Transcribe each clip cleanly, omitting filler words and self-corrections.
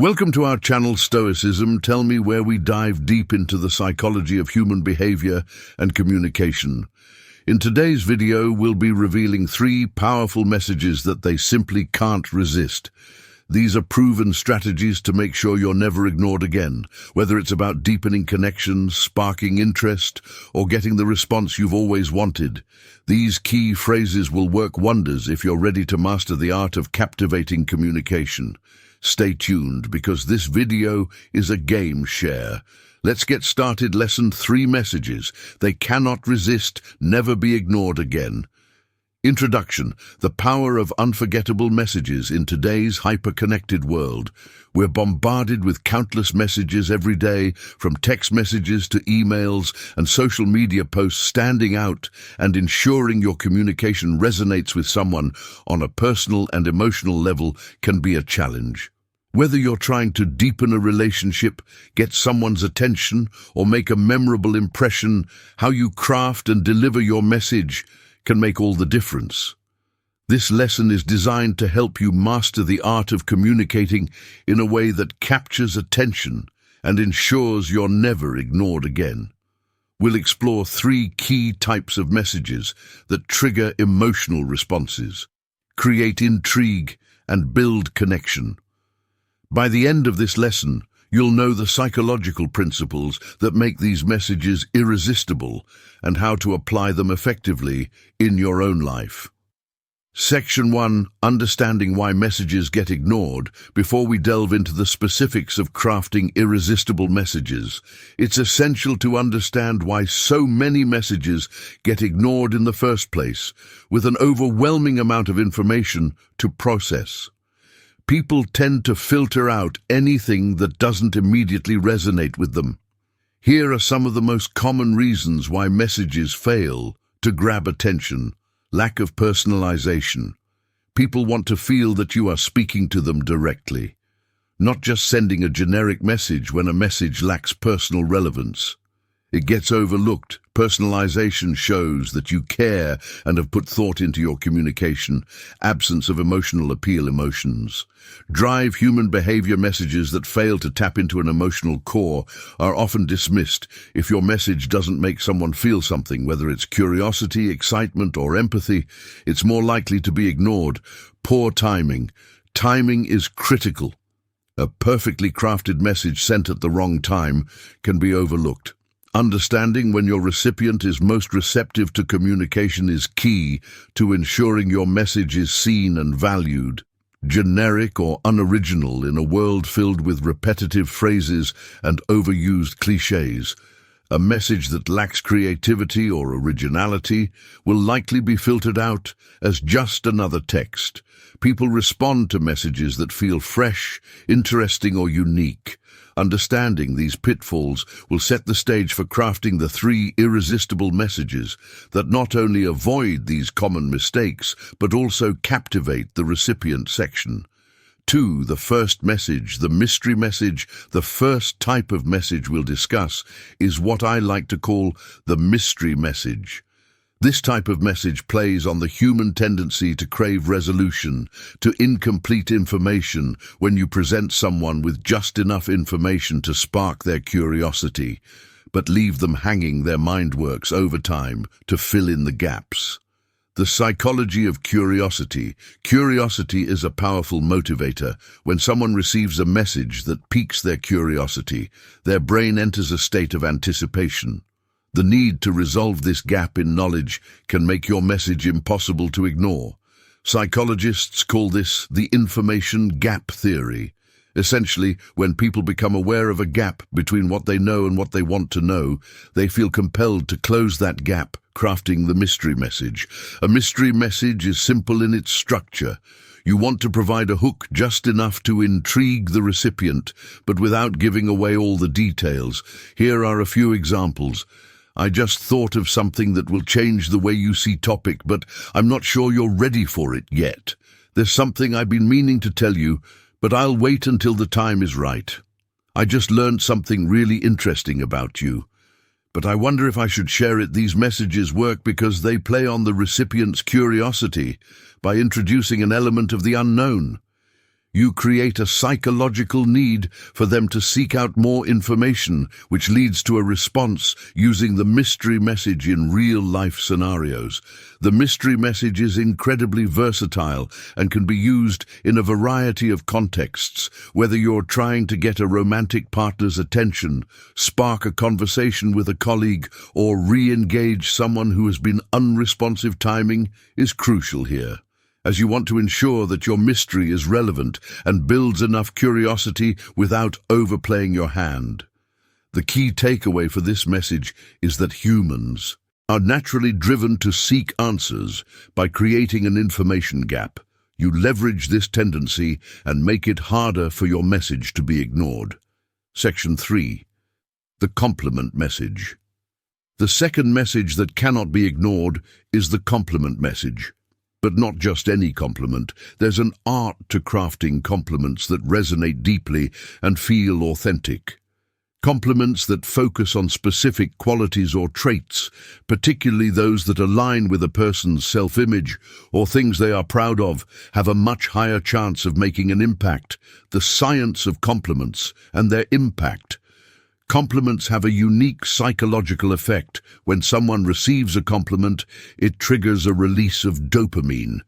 Welcome to our channel Stoicism. Tell me, where we dive deep into the psychology of human behavior and communication. In today's video, we'll be revealing 3 powerful messages that they simply can't resist. These are proven strategies to make sure you're never ignored again, whether it's about deepening connections, sparking interest, or getting the response you've always wanted. These key phrases will work wonders if you're ready to master the art of captivating communication. Stay tuned, because this video is a game share. Let's get started. Lesson 3: messages they cannot resist, never be ignored again. Introduction: the power of unforgettable messages. In today's hyper-connected world, we're bombarded with countless messages every day, from text messages to emails and social media posts. Standing out and ensuring your communication resonates with someone on a personal and emotional level can be a challenge. Whether you're trying to deepen a relationship, get someone's attention, or make a memorable impression, how you craft and deliver your message can make all the difference. This lesson is designed to help you master the art of communicating in a way that captures attention and ensures you're never ignored again. We'll explore 3 key types of messages that trigger emotional responses, create intrigue, and build connection. By the end of this lesson, you'll know the psychological principles that make these messages irresistible and how to apply them effectively in your own life. Section 1: Understanding why messages get ignored. Before we delve into the specifics of crafting irresistible messages, it's essential to understand why so many messages get ignored in the first place, with an overwhelming amount of information to process. People tend to filter out anything that doesn't immediately resonate with them. Here are some of the most common reasons why messages fail to grab attention. Lack of personalization. People want to feel that you are speaking to them directly, not just sending a generic message when a message lacks personal relevance. It gets overlooked. Personalization shows that you care and have put thought into your communication. Absence of emotional appeal. Emotions drive human behavior. Messages that fail to tap into an emotional core are often dismissed. If your message doesn't make someone feel something, whether it's curiosity, excitement, or empathy, it's more likely to be ignored. Poor timing. Timing is critical. A perfectly crafted message sent at the wrong time can be overlooked. Understanding when your recipient is most receptive to communication is key to ensuring your message is seen and valued. Generic or unoriginal. In a world filled with repetitive phrases and overused cliches, a message that lacks creativity or originality will likely be filtered out as just another text. People respond to messages that feel fresh, interesting, or unique. Understanding these pitfalls will set the stage for crafting the 3 irresistible messages that not only avoid these common mistakes, but also captivate the recipient. Section 2: the first message, the mystery message. The first type of message we'll discuss is what I like to call the mystery message. This type of message plays on the human tendency to crave resolution, to incomplete information. When you present someone with just enough information to spark their curiosity, but leave them hanging, their mind works overtime to fill in the gaps. The psychology of curiosity. Curiosity is a powerful motivator. When someone receives a message that piques their curiosity, their brain enters a state of anticipation. The need to resolve this gap in knowledge can make your message impossible to ignore. Psychologists call this the information gap theory. Essentially, when people become aware of a gap between what they know and what they want to know, they feel compelled to close that gap, crafting the mystery message. A mystery message is simple in its structure. You want to provide a hook just enough to intrigue the recipient, but without giving away all the details. Here are a few examples. I just thought of something that will change the way you see topic, but I'm not sure you're ready for it yet. There's something I've been meaning to tell you, but I'll wait until the time is right. I just learned something really interesting about you, but I wonder if I should share it. These messages work because they play on the recipient's curiosity by introducing an element of the unknown. You create a psychological need for them to seek out more information, which leads to a response using the mystery message in real-life scenarios. The mystery message is incredibly versatile and can be used in a variety of contexts, whether you're trying to get a romantic partner's attention, spark a conversation with a colleague, or re-engage someone who has been unresponsive. Timing is crucial here, as you want to ensure that your mystery is relevant and builds enough curiosity without overplaying your hand. The key takeaway for this message is that humans are naturally driven to seek answers. By creating an information gap, you leverage this tendency and make it harder for your message to be ignored. Section 3. The compliment message. The second message that cannot be ignored is the compliment message. But not just any compliment. There's an art to crafting compliments that resonate deeply and feel authentic. Compliments that focus on specific qualities or traits, particularly those that align with a person's self-image or things they are proud of, have a much higher chance of making an impact. The science of compliments and their impact. Compliments have a unique psychological effect. When someone receives a compliment, it triggers a release of dopamine,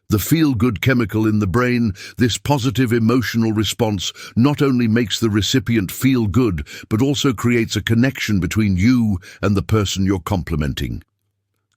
the feel-good chemical in the brain. This positive emotional response not only makes the recipient feel good, but also creates a connection between you and the person you're complimenting.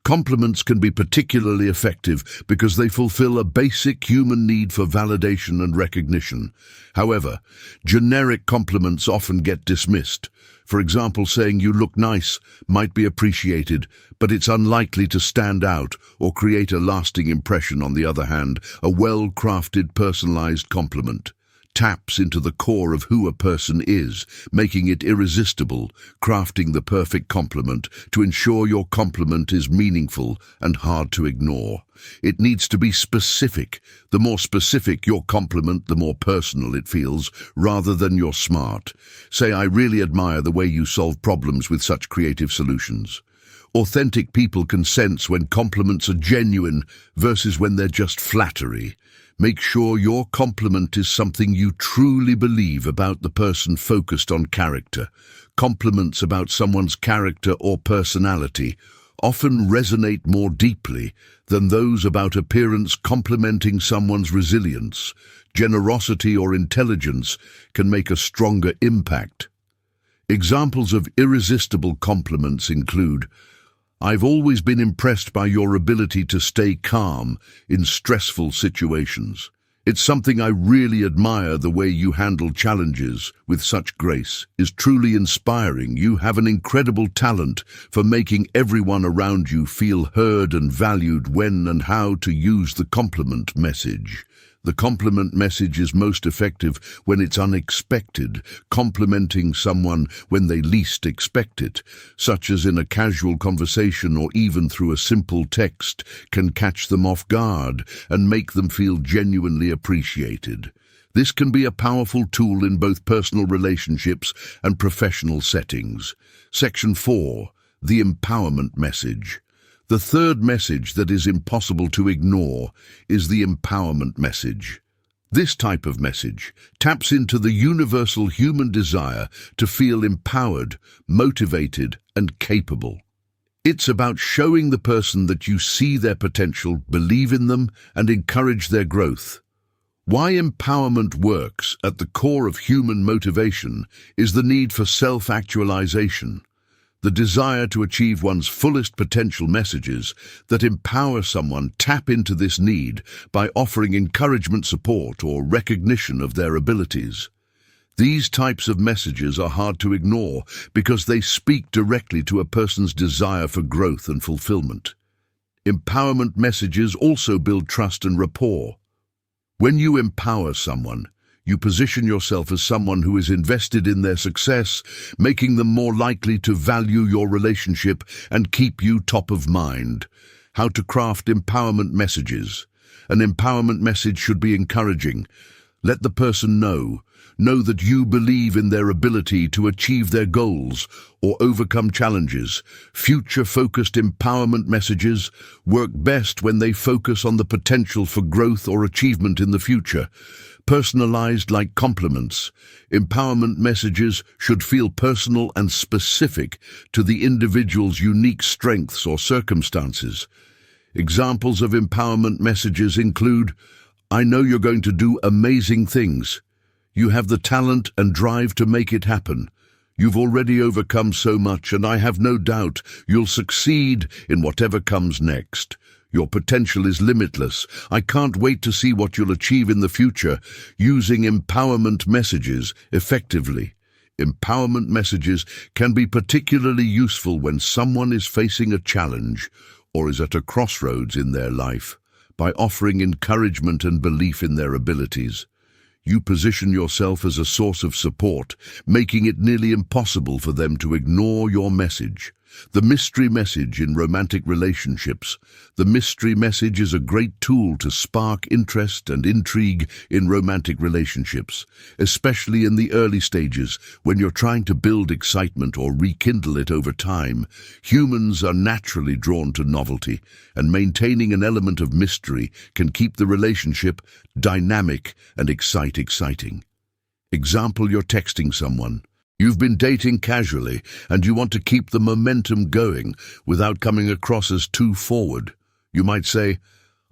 Compliments can be particularly effective because they fulfill a basic human need for validation and recognition. However, generic compliments often get dismissed. For example, saying "you look nice" might be appreciated, but it's unlikely to stand out or create a lasting impression. On the other hand, a well-crafted, personalized compliment taps into the core of who a person is, making it irresistible. Crafting the perfect compliment to ensure your compliment is meaningful and hard to ignore. It needs to be specific. The more specific your compliment, the more personal it feels, rather than "you're smart." Say, "I really admire the way you solve problems with such creative solutions." Authentic people can sense when compliments are genuine versus when they're just flattery. Make sure your compliment is something you truly believe about the person, focused on character. Compliments about someone's character or personality often resonate more deeply than those about appearance. Complimenting someone's resilience, generosity, or intelligence can make a stronger impact. Examples of irresistible compliments include: "I've always been impressed by your ability to stay calm in stressful situations. It's something I really admire. The way you handle challenges with such grace is truly inspiring. You have an incredible talent for making everyone around you feel heard and valued." When and how to use the compliment message. The compliment message is most effective when it's unexpected. Complimenting someone when they least expect it, such as in a casual conversation or even through a simple text, can catch them off guard and make them feel genuinely appreciated. This can be a powerful tool in both personal relationships and professional settings. Section 4. The empowerment message. The third message that is impossible to ignore is the empowerment message. This type of message taps into the universal human desire to feel empowered, motivated, and capable. It's about showing the person that you see their potential, believe in them, and encourage their growth. Why empowerment works at the core of human motivation is the need for self-actualization. The desire to achieve one's fullest potential. Messages that empower someone tap into this need by offering encouragement, support, or recognition of their abilities. These types of messages are hard to ignore because they speak directly to a person's desire for growth and fulfillment. Empowerment messages also build trust and rapport. When you empower someone, you position yourself as someone who is invested in their success, making them more likely to value your relationship and keep you top of mind. How to craft empowerment messages. An empowerment message should be encouraging. Let the person know that you believe in their ability to achieve their goals or overcome challenges. Future-focused empowerment messages work best when they focus on the potential for growth or achievement in the future. Personalized like compliments, empowerment messages should feel personal and specific to the individual's unique strengths or circumstances. Examples of empowerment messages include, "I know you're going to do amazing things. You have the talent and drive to make it happen. You've already overcome so much, and I have no doubt you'll succeed in whatever comes next. Your potential is limitless. I can't wait to see what you'll achieve in the future." Using empowerment messages effectively. Empowerment messages can be particularly useful when someone is facing a challenge or is at a crossroads in their life. By offering encouragement and belief in their abilities, you position yourself as a source of support, making it nearly impossible for them to ignore your message. The mystery message in romantic relationships. The mystery message is a great tool to spark interest and intrigue in romantic relationships, especially in the early stages when you're trying to build excitement or rekindle it over time. Humans are naturally drawn to novelty, and maintaining an element of mystery can keep the relationship dynamic and exciting. Example, you're texting someone. You've been dating casually, and you want to keep the momentum going without coming across as too forward. You might say,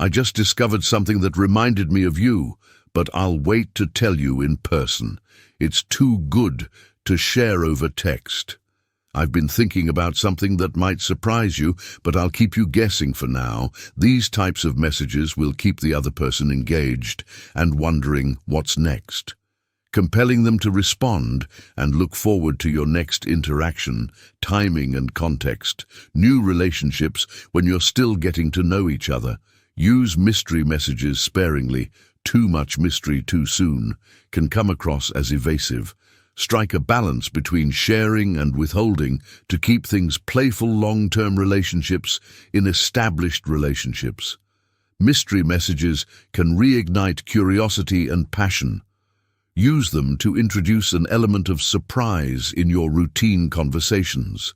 "I just discovered something that reminded me of you, but I'll wait to tell you in person. It's too good to share over text. I've been thinking about something that might surprise you, but I'll keep you guessing for now." These types of messages will keep the other person engaged and wondering what's next, compelling them to respond and look forward to your next interaction. Timing and context. New relationships, when you're still getting to know each other. Use mystery messages sparingly. Too much mystery too soon can come across as evasive. Strike a balance between sharing and withholding to keep things playful. Long-term relationships in established relationships. Mystery messages can reignite curiosity and passion. Use them to introduce an element of surprise in your routine conversations,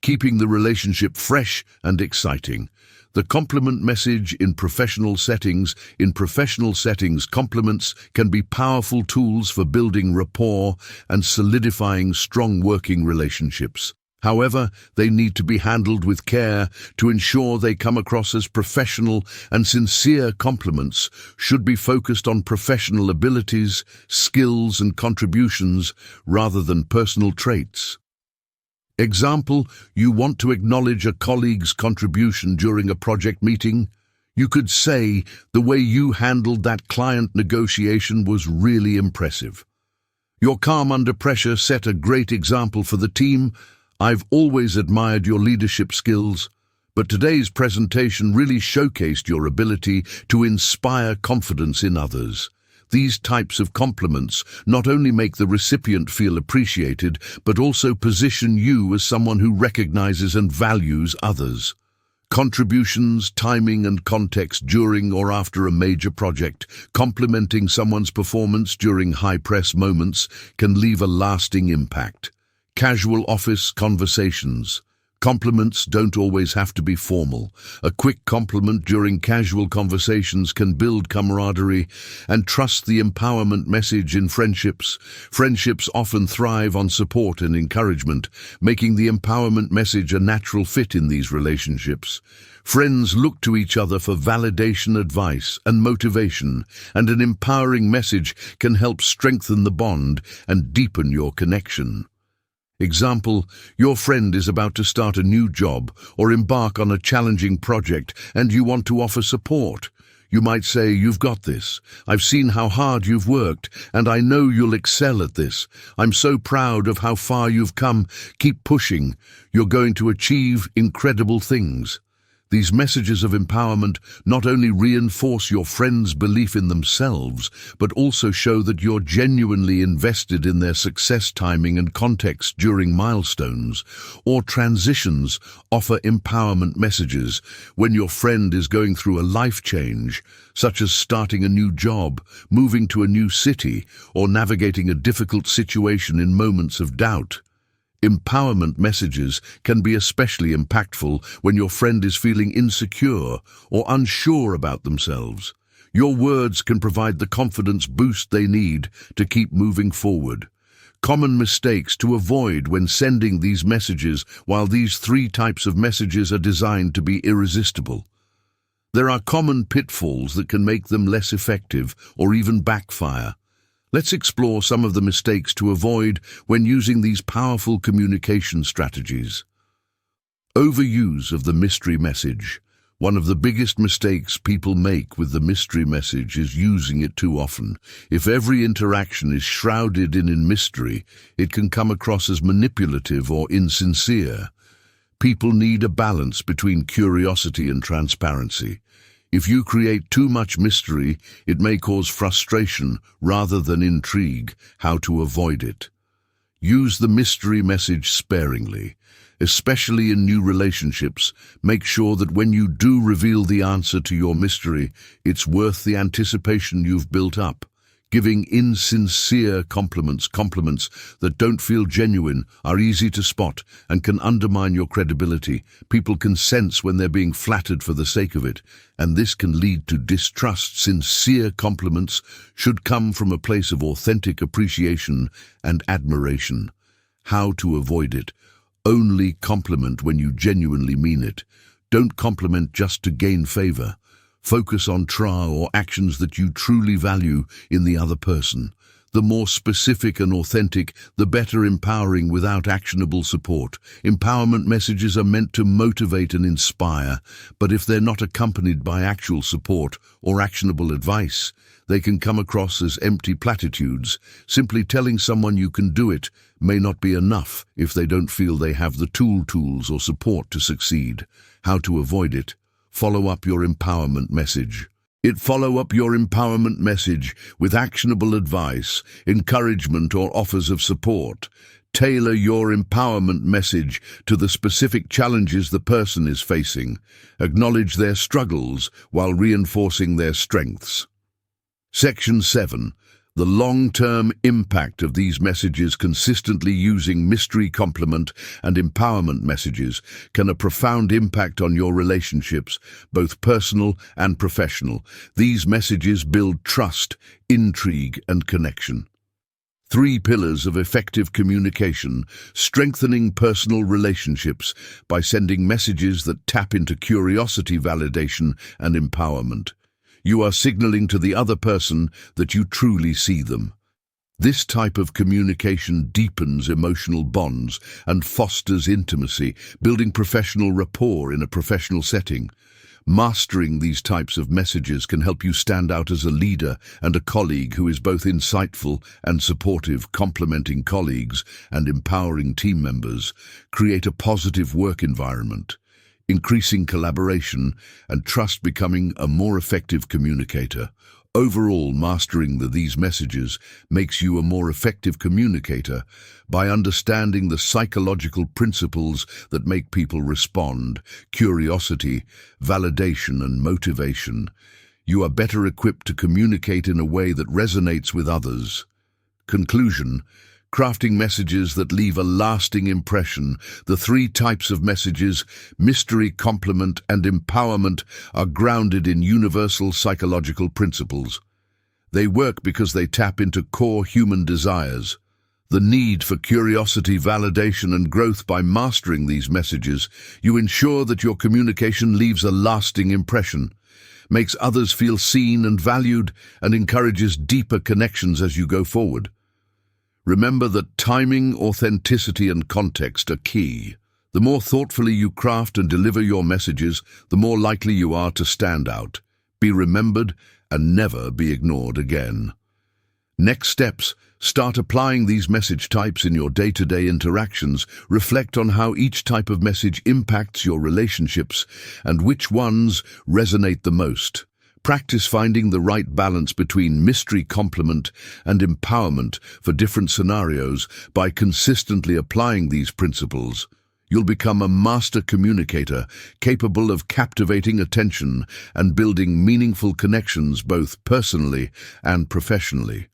keeping the relationship fresh and exciting. The compliment message in professional settings. In professional settings, compliments can be powerful tools for building rapport and solidifying strong working relationships. However, they need to be handled with care to ensure they come across as professional and sincere. Compliments should be focused on professional abilities, skills, and contributions rather than personal traits. Example, you want to acknowledge a colleague's contribution during a project meeting. You could say, "The way you handled that client negotiation was really impressive. Your calm under pressure set a great example for the team. I've always admired your leadership skills, but today's presentation really showcased your ability to inspire confidence in others." These types of compliments not only make the recipient feel appreciated, but also position you as someone who recognizes and values others. Contributions, timing, and context during or after a major project. Complimenting someone's performance during high-press moments can leave a lasting impact. Casual office conversations. Compliments don't always have to be formal. A quick compliment during casual conversations can build camaraderie and trust. The empowerment message in friendships. Friendships often thrive on support and encouragement, making the empowerment message a natural fit in these relationships. Friends look to each other for validation, advice, and motivation, and an empowering message can help strengthen the bond and deepen your connection. Example, your friend is about to start a new job or embark on a challenging project and you want to offer support. You might say, "You've got this. I've seen how hard you've worked and I know you'll excel at this. I'm so proud of how far you've come. Keep pushing. You're going to achieve incredible things." These messages of empowerment not only reinforce your friend's belief in themselves, but also show that you're genuinely invested in their success. Timing and context during milestones or transitions. Offer empowerment messages when your friend is going through a life change, such as starting a new job, moving to a new city, or navigating a difficult situation in moments of doubt. Empowerment messages can be especially impactful when your friend is feeling insecure or unsure about themselves. Your words can provide the confidence boost they need to keep moving forward. Common mistakes to avoid when sending these messages. While these three types of messages are designed to be irresistible, there are common pitfalls that can make them less effective or even backfire. Let's explore some of the mistakes to avoid when using these powerful communication strategies. Overuse of the mystery message. One of the biggest mistakes people make with the mystery message is using it too often. If every interaction is shrouded in mystery, it can come across as manipulative or insincere. People need a balance between curiosity and transparency. If you create too much mystery, it may cause frustration rather than intrigue. How to avoid it? Use the mystery message sparingly. Especially in new relationships, make sure that when you do reveal the answer to your mystery, it's worth the anticipation you've built up. Giving insincere compliments that don't feel genuine are easy to spot and can undermine your credibility. People can sense when they're being flattered for the sake of it, and this can lead to distrust. Sincere compliments should come from a place of authentic appreciation and admiration. How to avoid it? Only compliment when you genuinely mean it. Don't compliment just to gain favor. Focus on traits or actions that you truly value in the other person. The more specific and authentic, the better. Empowering without actionable support. Empowerment messages are meant to motivate and inspire, but if they're not accompanied by actual support or actionable advice, they can come across as empty platitudes. Simply telling someone you can do it may not be enough if they don't feel they have the tools or support to succeed. How to avoid it? Follow up your empowerment message. Follow up your empowerment message with actionable advice, encouragement, or offers of support. Tailor your empowerment message to the specific challenges the person is facing. Acknowledge their struggles while reinforcing their strengths. Section 7. The long-term impact of these messages. Consistently using mystery, compliment, and empowerment messages can have a profound impact on your relationships, both personal and professional. These messages build trust, intrigue, and connection. 3 pillars of effective communication. Strengthening personal relationships by sending messages that tap into curiosity, validation, and empowerment. You are signaling to the other person that you truly see them. This type of communication deepens emotional bonds and fosters intimacy, building professional rapport in a professional setting. Mastering these types of messages can help you stand out as a leader and a colleague who is both insightful and supportive. Complimenting colleagues and empowering team members create a positive work environment, increasing collaboration and trust, becoming a more effective communicator. Overall, mastering these messages makes you a more effective communicator by understanding the psychological principles that make people respond: curiosity, validation, and motivation. You are better equipped to communicate in a way that resonates with others. Conclusion: crafting messages that leave a lasting impression. The 3 types of messages, mystery, compliment, and empowerment, are grounded in universal psychological principles. They work because they tap into core human desires, the need for curiosity, validation, and growth. By mastering these messages, you ensure that your communication leaves a lasting impression, makes others feel seen and valued, and encourages deeper connections as you go forward. Remember that timing, authenticity, and context are key. The more thoughtfully you craft and deliver your messages, the more likely you are to stand out, be remembered, and never be ignored again. Next steps: start applying these message types in your day-to-day interactions. Reflect on how each type of message impacts your relationships and which ones resonate the most. Practice finding the right balance between mystery, compliment, and empowerment for different scenarios. By consistently applying these principles, you'll become a master communicator, capable of captivating attention and building meaningful connections both personally and professionally.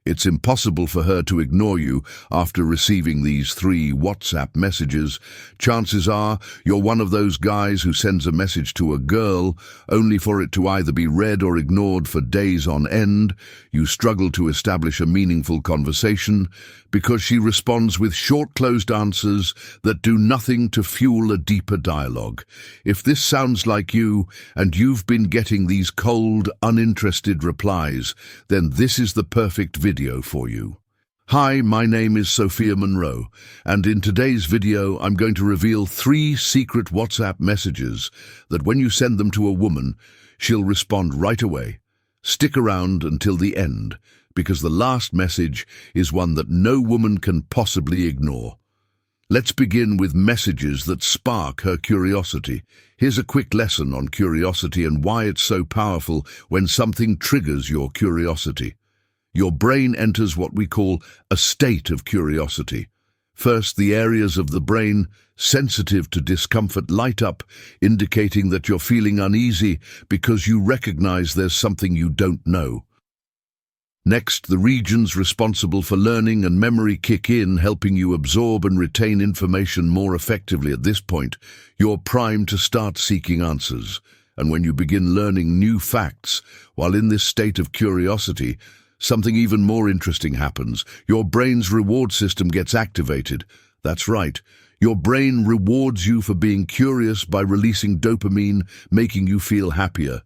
It's impossible for her to ignore you after receiving these 3 WhatsApp messages. Chances are you're one of those guys who sends a message to a girl only for it to either be read or ignored for days on end. You struggle to establish a meaningful conversation because she responds with short, closed answers that do nothing to fuel a deeper dialogue. If this sounds like you, and you've been getting these cold, uninterested replies, then this is the perfect video for you. Hi, my name is Sophia Monroe, and in today's video I'm going to reveal 3 secret WhatsApp messages that when you send them to a woman, she'll respond right away. Stick around until the end, because the last message is one that no woman can possibly ignore. Let's begin with messages that spark her curiosity. Here's a quick lesson on curiosity and why it's so powerful when something triggers your curiosity. Your brain enters what we call a state of curiosity. First, the areas of the brain sensitive to discomfort light up, indicating that you're feeling uneasy because you recognize there's something you don't know. Next, the regions responsible for learning and memory kick in, helping you absorb and retain information more effectively. At this point, you're primed to start seeking answers. And when you begin learning new facts, while in this state of curiosity, something even more interesting happens. Your brain's reward system gets activated. That's right. Your brain rewards you for being curious by releasing dopamine, making you feel happier.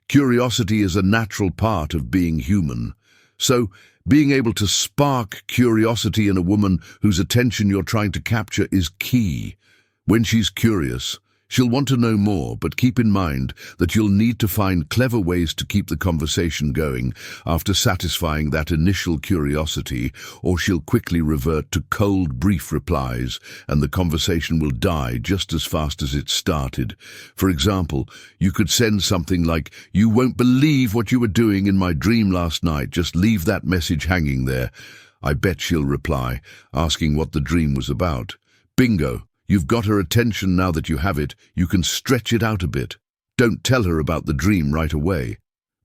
Curiosity is a natural part of being human. So, being able to spark curiosity in a woman whose attention you're trying to capture is key. When she's curious, she'll want to know more, but keep in mind that you'll need to find clever ways to keep the conversation going after satisfying that initial curiosity, or she'll quickly revert to cold, brief replies, and the conversation will die just as fast as it started. For example, you could send something like, "You won't believe what you were doing in my dream last night." Just leave that message hanging there. I bet she'll reply, asking what the dream was about. Bingo! You've got her attention. Now that you have it, you can stretch it out a bit. Don't tell her about the dream right away,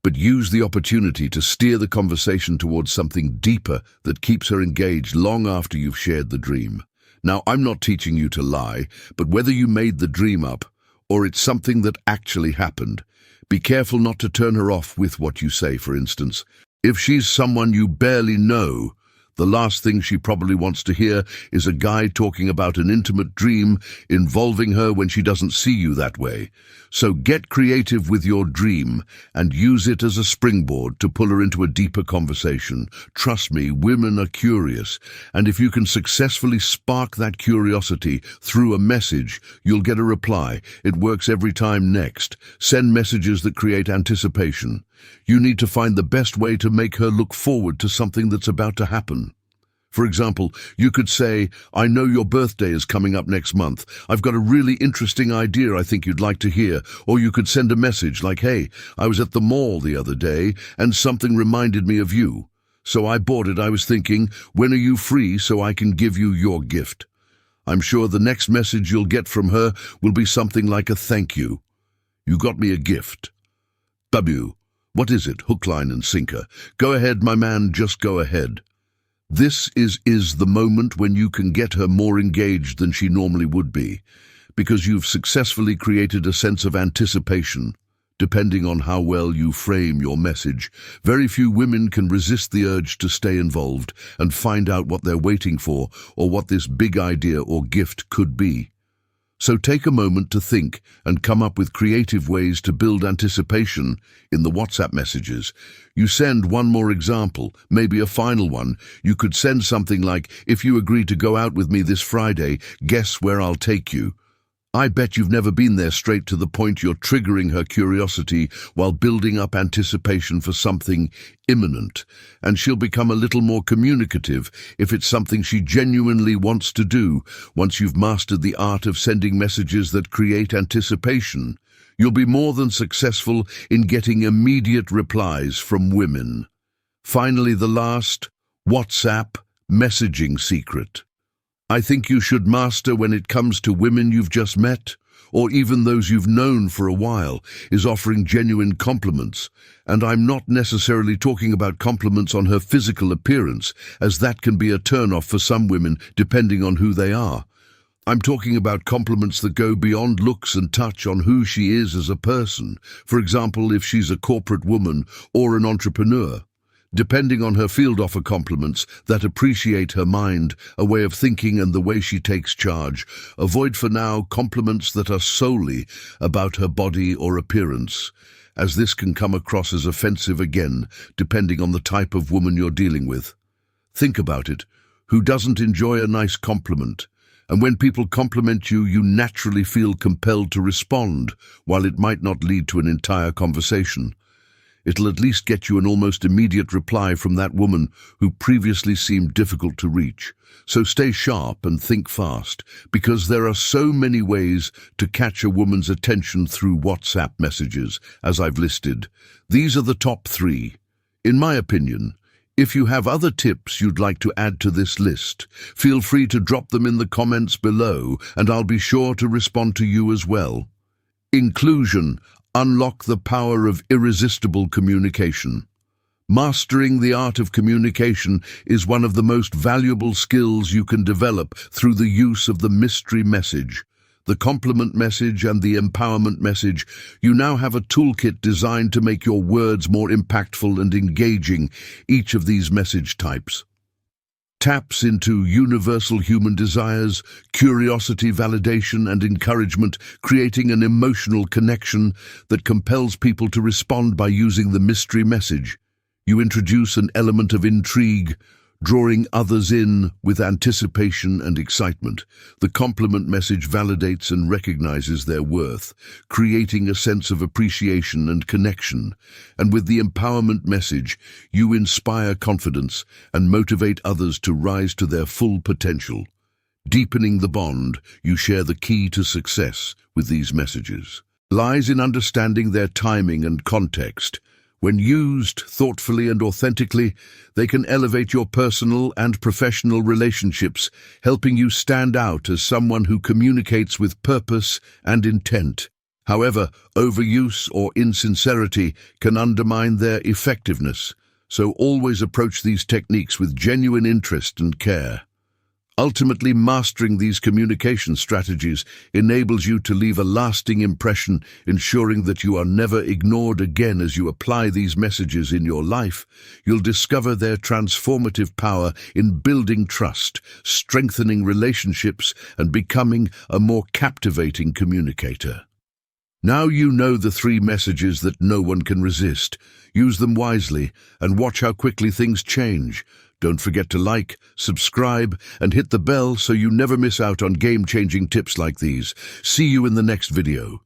but use the opportunity to steer the conversation towards something deeper that keeps her engaged long after you've shared the dream. Now, I'm not teaching you to lie, but whether you made the dream up or it's something that actually happened, be careful not to turn her off with what you say. For instance, if she's someone you barely know, the last thing she probably wants to hear is a guy talking about an intimate dream involving her when she doesn't see you that way. So get creative with your dream and use it as a springboard to pull her into a deeper conversation. Trust me, women are curious, and if you can successfully spark that curiosity through a message, you'll get a reply. It works every time. Next, send messages that create anticipation. You need to find the best way to make her look forward to something that's about to happen. For example, you could say, "I know your birthday is coming up next month. I've got a really interesting idea I think you'd like to hear." Or you could send a message like, "Hey, I was at the mall the other day and something reminded me of you. So I bought it. I was thinking, when are you free so I can give you your gift?" I'm sure the next message you'll get from her will be something like a "Thank you. You got me a gift. W. What is it? Hook, line, and sinker. Go ahead, my man, just go ahead." This is the moment when you can get her more engaged than she normally would be, because you've successfully created a sense of anticipation. Depending on how well you frame your message, very few women can resist the urge to stay involved and find out what they're waiting for or what this big idea or gift could be. So take a moment to think and come up with creative ways to build anticipation in the WhatsApp messages. You send one more example, maybe a final one. You could send something like, "If you agree to go out with me this Friday, guess where I'll take you." I bet you've never been there. Straight to the point. You're triggering her curiosity while building up anticipation for something imminent, and she'll become a little more communicative if it's something she genuinely wants to do. Once you've mastered the art of sending messages that create anticipation, you'll be more than successful in getting immediate replies from women. Finally, the last WhatsApp messaging secret I think you should master when it comes to women you've just met. or even those you've known for a while, is offering genuine compliments. And I'm not necessarily talking about compliments on her physical appearance, as that can be a turn-off for some women depending on who they are. I'm talking about compliments that go beyond looks and touch on who she is as a person. For example, if she's a corporate woman or an entrepreneur. Depending on her field, offer compliments that appreciate her mind, a way of thinking, and the way she takes charge. Avoid for now compliments that are solely about her body or appearance, as this can come across as offensive again, depending on the type of woman you're dealing with. Think about it. Who doesn't enjoy a nice compliment? And when people compliment you, you naturally feel compelled to respond, while it might not lead to an entire conversation. It'll at least get you an almost immediate reply from that woman who previously seemed difficult to reach. So stay sharp and think fast, because there are so many ways to catch a woman's attention through WhatsApp messages, as I've listed. These are the top 3. In my opinion, if you have other tips you'd like to add to this list, feel free to drop them in the comments below, and I'll be sure to respond to you as well. Inclusion. Unlock the power of irresistible communication. Mastering the art of communication is one of the most valuable skills you can develop through the use of the mystery message, the compliment message, and the empowerment message. You now have a toolkit designed to make your words more impactful and engaging. Each of these message types taps into universal human desires, curiosity, validation, and encouragement, creating an emotional connection that compels people to respond. By using the mystery message, you introduce an element of intrigue, drawing others in with anticipation and excitement. The compliment message validates and recognizes their worth, creating a sense of appreciation and connection. And with the empowerment message, you inspire confidence and motivate others to rise to their full potential. Deepening the bond, you share the key to success with these messages lies in understanding their timing and context. When used thoughtfully and authentically, they can elevate your personal and professional relationships, helping you stand out as someone who communicates with purpose and intent. However, overuse or insincerity can undermine their effectiveness, so always approach these techniques with genuine interest and care. Ultimately, mastering these communication strategies enables you to leave a lasting impression, ensuring that you are never ignored again. As you apply these messages in your life, you'll discover their transformative power in building trust, strengthening relationships, and becoming a more captivating communicator. Now you know the 3 messages that no one can resist. Use them wisely and watch how quickly things change. Don't forget to like, subscribe, and hit the bell so you never miss out on game-changing tips like these. See you in the next video.